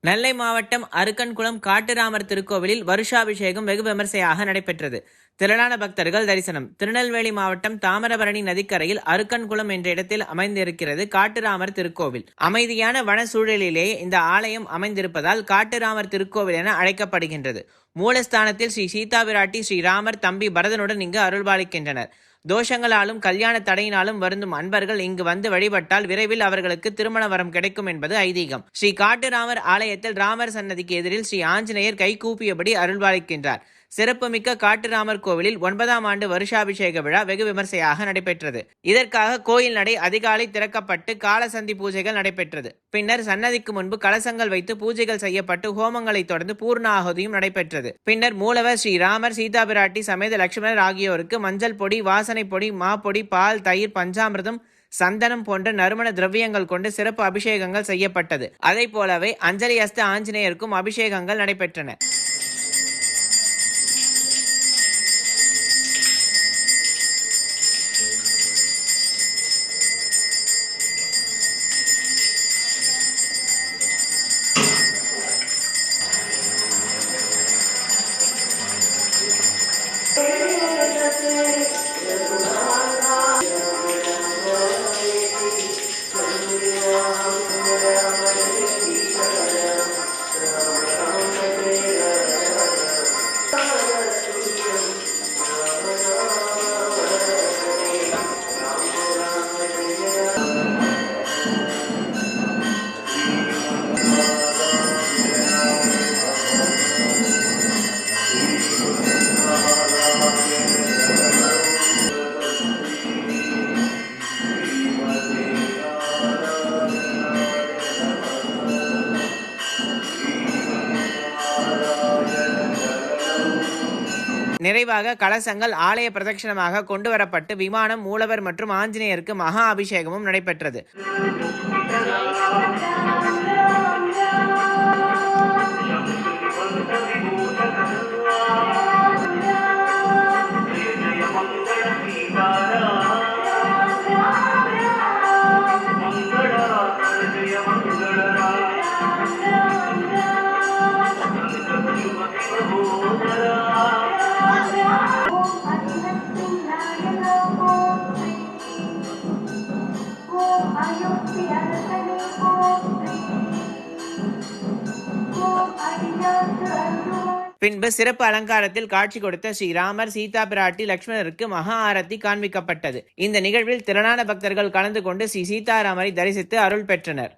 நெல்லை மாவட்டம் அருக்கன்குளம் காட்டுராமர் திருக்கோவிலில் வருஷாபிஷேகம் வெகு விமர்சையாக நடைபெற்றது. திரளான பக்தர்கள் தரிசனம். திருநெல்வேலி மாவட்டம் தாமிரபரணி நதிக்கரையில் அருக்கன்குளம் என்ற இடத்தில் அமைந்திருக்கிறது காட்டுராமர் திருக்கோவில். அமைதியான வன சூழலிலேயே இந்த ஆலயம் அமைந்திருப்பதால் காட்டுராமர் திருக்கோவில் என அழைக்கப்படுகின்றது. மூலஸ்தானத்தில் ஸ்ரீ சீதா பிராட்டி ஸ்ரீராமர் தம்பி பரதனுடன் இங்கு அருள்பாலிக்கின்றனர். தோஷங்களாலும் கல்யாண தடையினாலும் வருந்தும் அன்பர்கள் இங்கு வந்து வழிபட்டால் விரைவில் அவர்களுக்கு திருமண வரம் கிடைக்கும் என்பது ஐதீகம். ஸ்ரீ காட்டுராமர் ஆலயத்தில் ராமர் சன்னதிக்கு எதிரில் ஸ்ரீ ஆஞ்சநேயர் கை கூப்பியபடி அருள்பாலிக்கின்றார். சிறப்புமிக்க காட்டுராமர் கோவிலில் 9ஆம் ஆண்டு வருஷாபிஷேக விழா வெகு விமர்சையாக நடைபெற்றது. இதற்காக கோயில் நடை அதிகாலை திறக்கப்பட்டு காலசந்தி பூஜைகள் நடைபெற்றது. பின்னர் சன்னதிக்கு முன்பு கலசங்கள் வைத்து பூஜைகள் செய்யப்பட்டு ஹோமங்களை தொடர்ந்து பூர்ண ஆகுதியும் நடைபெற்றது. பின்னர் மூலவர் ஸ்ரீராமர் சீதா பிராட்டி சமேத லட்சுமணர் ஆகியோருக்கு மஞ்சள் பொடி, வாசனை பொடி, மா பொடி, பால், தயிர், பஞ்சாமிர்தம், சந்தனம் போன்ற நறுமண திரவியங்கள் கொண்டு சிறப்பு அபிஷேகங்கள் செய்யப்பட்டது. அதை போலவே அஞ்சலி அஸ்த ஆஞ்சநேயருக்கும் அபிஷேகங்கள் நடைபெற்றன. நிறைவாக கலசங்கள் ஆலய பிரதட்சணமாக கொண்டு வரப்பட்டு விமானம், மூலவர் மற்றும் ஆஞ்சநேயருக்கு மகா அபிஷேகமும் நடைபெற்றது. பின்பு சிறப்பு அலங்காரத்தில் காட்சி கொடுத்த ஸ்ரீராமர், சீதா பிராட்டி, லட்சுமணருக்கு மகா ஆரத்தி காண்பிக்கப்பட்டது. இந்த நிகழ்வில் திரளான பக்தர்கள் கலந்து கொண்டு ஸ்ரீ சீதாராமரை தரிசித்து அருள் பெற்றனர்.